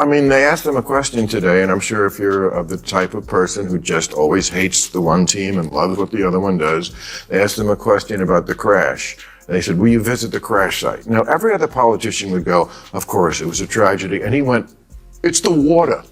I mean, they asked him a question today, and I'm sure if you're of the type of person who just always hates the one team and loves what the other one does, they asked him a question about the crash. And they said, will you visit the crash site? Now, every other politician would go, of course, it was a tragedy. And he went, it's the water.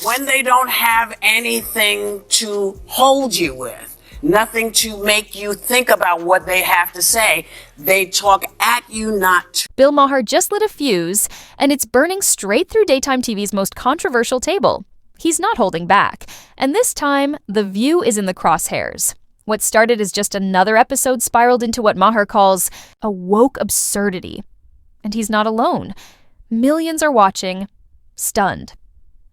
When they don't have anything to hold you with, nothing to make you think about what they have to say, they talk at you, not to. Bill Maher just lit a fuse, and it's burning straight through daytime TV's most controversial table. He's not holding back. And this time, The View is in the crosshairs. What started as just another episode spiraled into what Maher calls a woke absurdity. And he's not alone. Millions are watching, stunned.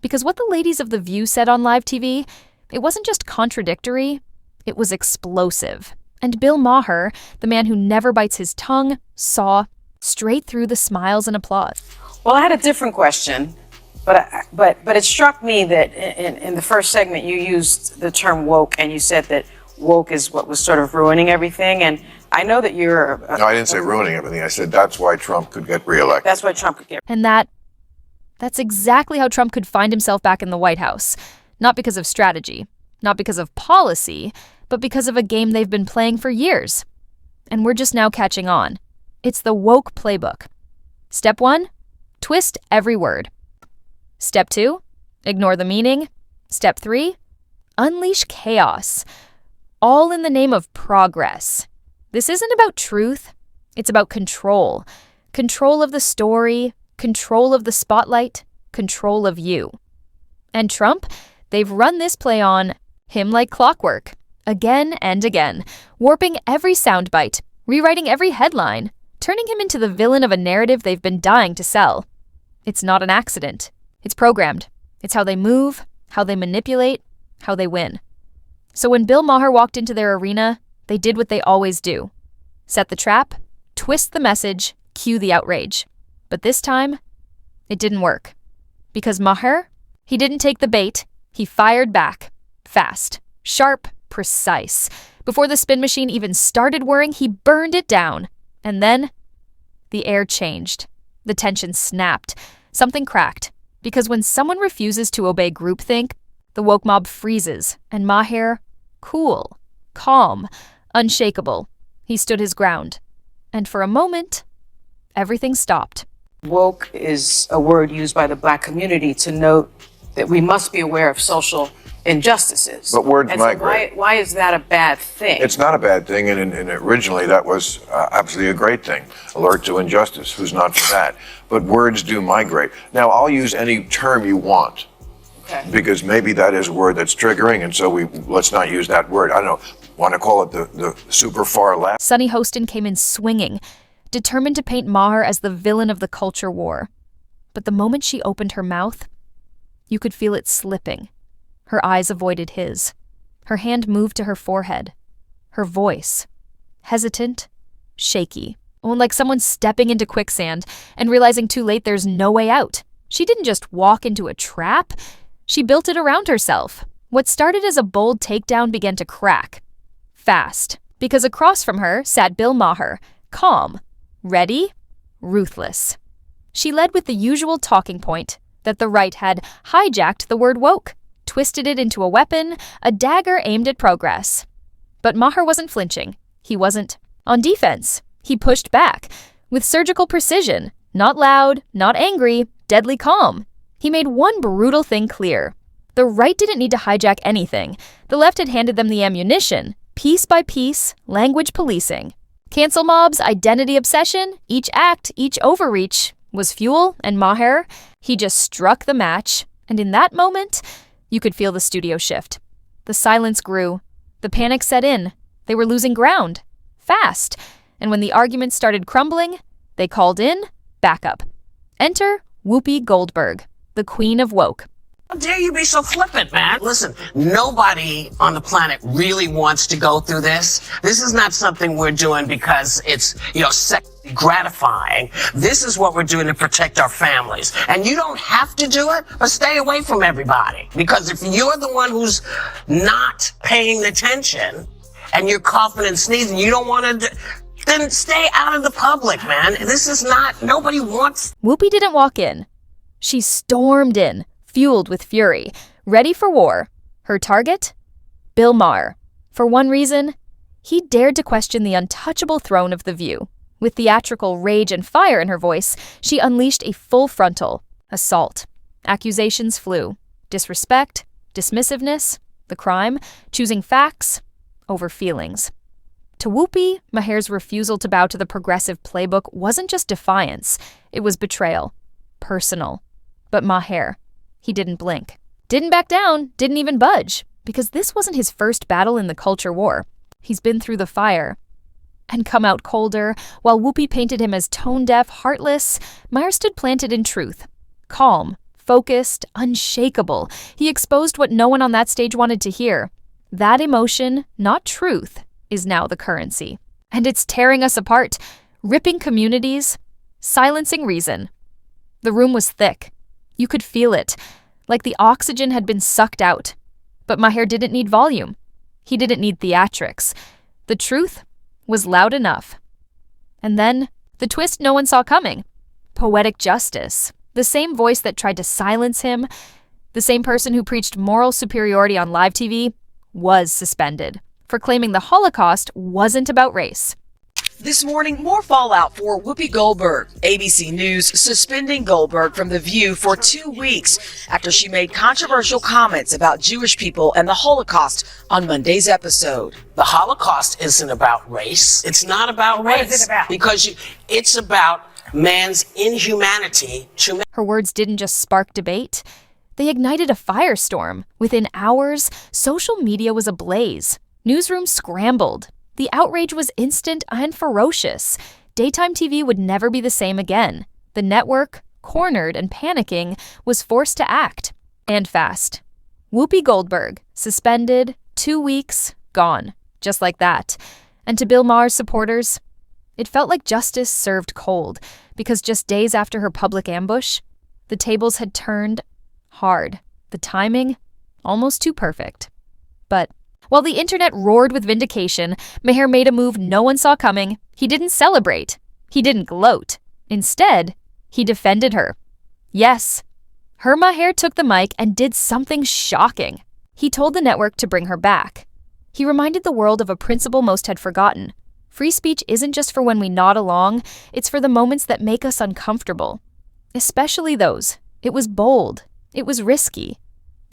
Because what the ladies of The View said on live TV, it wasn't just contradictory, it was explosive. And Bill Maher, the man who never bites his tongue, saw straight through the smiles and applause. Well, I had a different question, but it struck me that in the first segment you used the term woke, and you said that woke is what was sort of ruining everything. And I know that you're... No, I didn't say ruining everything. I said that's why Trump could get reelected. That's why Trump could get... And that's exactly how Trump could find himself back in the White House. Not because of strategy, not because of policy, but because of a game they've been playing for years. And we're just now catching on. It's the woke playbook. Step 1, twist every word. Step 2, ignore the meaning. Step 3, unleash chaos. All in the name of progress. This isn't about truth. It's about control. Control of the story, control of the spotlight, control of you. And Trump, they've run this play on him like clockwork. Again and again, warping every soundbite, rewriting every headline, turning him into the villain of a narrative they've been dying to sell. It's not an accident. It's programmed. It's how they move, how they manipulate, how they win. So when Bill Maher walked into their arena, they did what they always do. Set the trap, twist the message, cue the outrage. But this time, it didn't work. Because Maher, he didn't take the bait, he fired back. Fast, sharp, precise. Before the spin machine even started whirring, he burned it down. And then, the air changed. The tension snapped. Something cracked. Because when someone refuses to obey groupthink, the woke mob freezes, and Maher, cool, calm, unshakable. He stood his ground. And for a moment, everything stopped. Woke is a word used by the Black community to note that we must be aware of social injustices. But words migrate. Why is that a bad thing? It's not a bad thing, and originally that was absolutely a great thing. Alert to injustice, who's not for that? But words do migrate. Now, I'll use any term you want. Okay. Because maybe that is a word that's triggering, and so let's not use that word. I don't know, want to call it the super far left? Sunny Hostin came in swinging, determined to paint Maher as the villain of the culture war. But the moment she opened her mouth, you could feel it slipping. Her eyes avoided his. Her hand moved to her forehead. Her voice, hesitant, shaky, like someone stepping into quicksand and realizing too late there's no way out. She didn't just walk into a trap. She built it around herself. What started as a bold takedown began to crack. Fast. Because across from her sat Bill Maher, calm, ready, ruthless. She led with the usual talking point that the right had hijacked the word woke, twisted it into a weapon, a dagger aimed at progress. But Maher wasn't flinching. He wasn't on defense. He pushed back with surgical precision, not loud, not angry, deadly calm. He made one brutal thing clear. The right didn't need to hijack anything. The left had handed them the ammunition, piece by piece, language policing. Cancel mobs, identity obsession, each act, each overreach was fuel, and Maher, he just struck the match. And in that moment, you could feel the studio shift. The silence grew. The panic set in. They were losing ground. Fast. And when the argument started crumbling, they called in backup. Enter Whoopi Goldberg, the queen of woke. How dare you be so flippant, man? Listen, nobody on the planet really wants to go through this. This is not something we're doing because it's, sexually gratifying. This is what we're doing to protect our families. And you don't have to do it, but stay away from everybody. Because if you're the one who's not paying attention and you're coughing and sneezing, you don't want to... Then stay out of the public, man. This is not... Nobody wants... Whoopi didn't walk in. She stormed in, fueled with fury, ready for war. Her target? Bill Maher. For one reason, he dared to question the untouchable throne of The View. With theatrical rage and fire in her voice, she unleashed a full frontal assault. Accusations flew. Disrespect, dismissiveness, the crime, choosing facts over feelings. To Whoopi, Maher's refusal to bow to the progressive playbook wasn't just defiance, it was betrayal. Personal. But Maher, he didn't blink. Didn't back down, didn't even budge, because this wasn't his first battle in the culture war. He's been through the fire and come out colder. While Whoopi painted him as tone-deaf, heartless, Maher stood planted in truth. Calm, focused, unshakable. He exposed what no one on that stage wanted to hear. That emotion, not truth, is now the currency. And it's tearing us apart, ripping communities, silencing reason. The room was thick. You could feel it, like the oxygen had been sucked out. But Maher didn't need volume. He didn't need theatrics. The truth was loud enough. And then, the twist no one saw coming. Poetic justice. The same voice that tried to silence him, the same person who preached moral superiority on live TV, was suspended for claiming the Holocaust wasn't about race. This morning, more fallout for Whoopi Goldberg. ABC News suspending Goldberg from The View for 2 weeks after she made controversial comments about Jewish people and the Holocaust on Monday's episode. The Holocaust isn't about race. It's not about race. What is it about? Because it's about man's inhumanity to man. Her words didn't just spark debate. They ignited a firestorm. Within hours, social media was ablaze. Newsrooms scrambled. The outrage was instant and ferocious. Daytime TV would never be the same again. The network, cornered and panicking, was forced to act. And fast. Whoopi Goldberg, suspended, 2 weeks, gone. Just like that. And to Bill Maher's supporters, it felt like justice served cold, because just days after her public ambush, the tables had turned hard. The timing, almost too perfect. But while the internet roared with vindication, Maher made a move no one saw coming. He didn't celebrate. He didn't gloat. Instead, he defended her. Yes, her Maher took the mic and did something shocking. He told the network to bring her back. He reminded the world of a principle most had forgotten. Free speech isn't just for when we nod along, it's for the moments that make us uncomfortable. Especially those. It was bold. It was risky.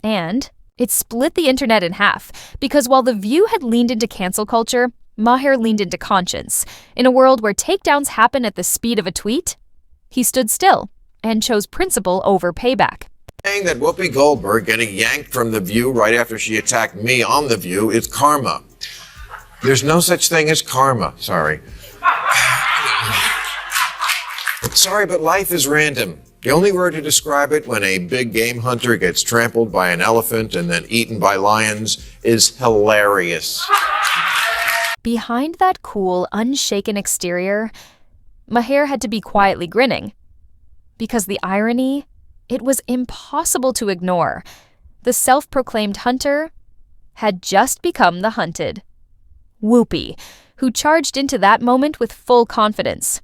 And it split the internet in half, because while The View had leaned into cancel culture, Maher leaned into conscience. In a world where takedowns happen at the speed of a tweet, he stood still and chose principle over payback. Saying that Whoopi Goldberg getting yanked from The View right after she attacked me on The View is karma. There's no such thing as karma, sorry. Sorry, but life is random. The only word to describe it when a big game hunter gets trampled by an elephant and then eaten by lions is hilarious. Behind that cool, unshaken exterior, Maher had to be quietly grinning. Because the irony, it was impossible to ignore. The self-proclaimed hunter had just become the hunted. Whoopi, who charged into that moment with full confidence.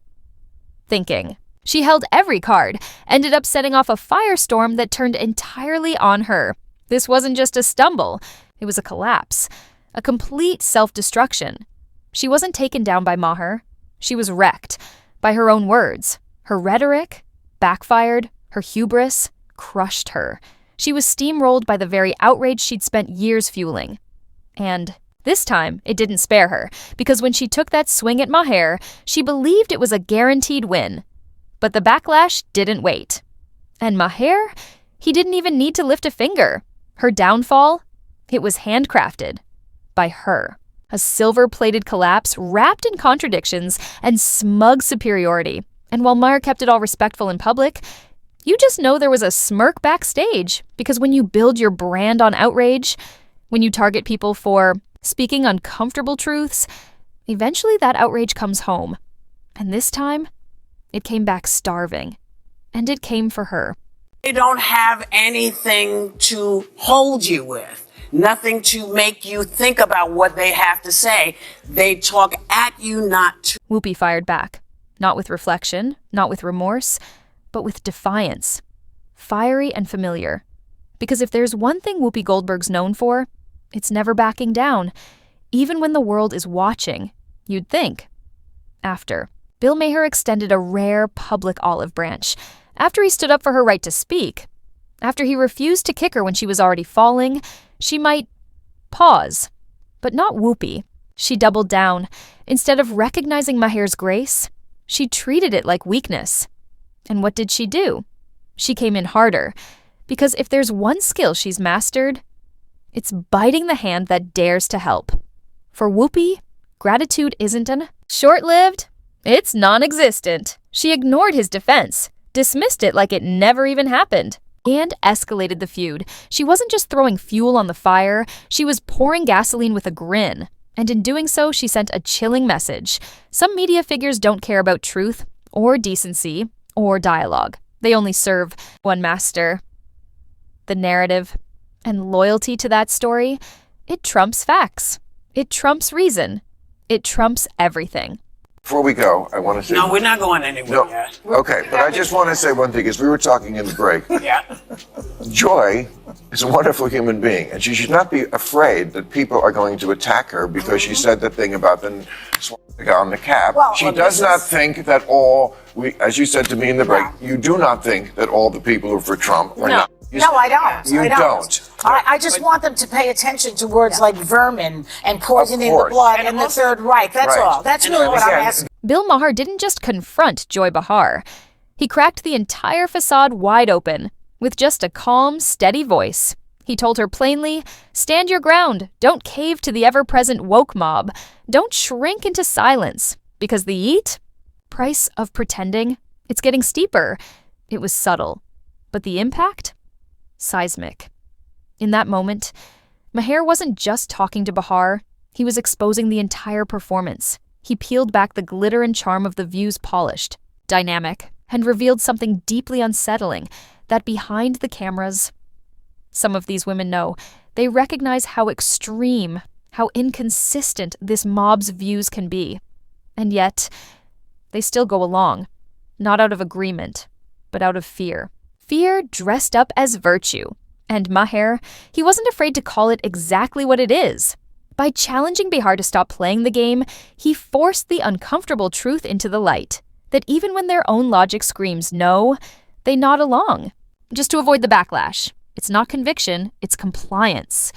Thinking. She held every card, ended up setting off a firestorm that turned entirely on her. This wasn't just a stumble, it was a collapse, a complete self-destruction. She wasn't taken down by Maher. She was wrecked by her own words. Her rhetoric backfired, her hubris crushed her. She was steamrolled by the very outrage she'd spent years fueling. And this time, it didn't spare her, because when she took that swing at Maher, she believed it was a guaranteed win. But the backlash didn't wait. And Maher, he didn't even need to lift a finger. Her downfall, it was handcrafted by her. A silver-plated collapse wrapped in contradictions and smug superiority. And while Maher kept it all respectful in public, you just know there was a smirk backstage, because when you build your brand on outrage, when you target people for speaking uncomfortable truths, eventually that outrage comes home. And this time, it came back starving. And it came for her. They don't have anything to hold you with, nothing to make you think about what they have to say. They talk at you, not to. Whoopi fired back. Not with reflection, not with remorse, but with defiance. fiery and familiar. Because if there's one thing Whoopi Goldberg's known for, it's never backing down, even when the world is watching, you'd think. After, Bill Maher extended a rare public olive branch. After he stood up for her right to speak, after he refused to kick her when she was already falling, she might pause. But not Whoopi. She doubled down. Instead of recognizing Maher's grace, she treated it like weakness. And what did she do? She came in harder. Because if there's one skill she's mastered, it's biting the hand that dares to help. For Whoopi, gratitude isn't an short-lived, it's non-existent. She ignored his defense, dismissed it like it never even happened, and escalated the feud. She wasn't just throwing fuel on the fire, she was pouring gasoline with a grin. And in doing so, she sent a chilling message. Some media figures don't care about truth, or decency, or dialogue. They only serve one master. The narrative, and loyalty to that story, it trumps facts. It trumps reason. It trumps everything. Before we go, I want to say... No, we're not going anywhere yet. Okay, but I just want to say one thing, because we were talking in the break. Yeah. Joy is a wonderful human being, and she should not be afraid that people are going to attack her because she said the thing about the swastika on the cap. Well, she does not think that as you said to me in the break, No. you do not think that all the people who are for Trump are not. No, I don't. You I don't. I just want them to pay attention to words like vermin and poisoning the course. blood And and the also- Third Reich. That's Right. all. That's really what I'm again, asking. Bill Maher didn't just confront Joy Behar. He cracked the entire facade wide open with just a calm, steady voice. He told her plainly, stand your ground. Don't cave to the ever-present woke mob. Don't shrink into silence. Because the price of pretending, it's getting steeper. It was subtle. But the impact? Seismic. In that moment, Maher wasn't just talking to Behar. He was exposing the entire performance. He peeled back the glitter and charm of the View's polished, dynamic, and revealed something deeply unsettling, that behind the cameras, some of these women know, they recognize how extreme, how inconsistent this mob's views can be. And yet, they still go along, not out of agreement, but out of fear. Fear dressed up as virtue. And Maher, he wasn't afraid to call it exactly what it is. By challenging Behar to stop playing the game, he forced the uncomfortable truth into the light, that even when their own logic screams no, they nod along, just to avoid the backlash. It's not conviction, it's compliance.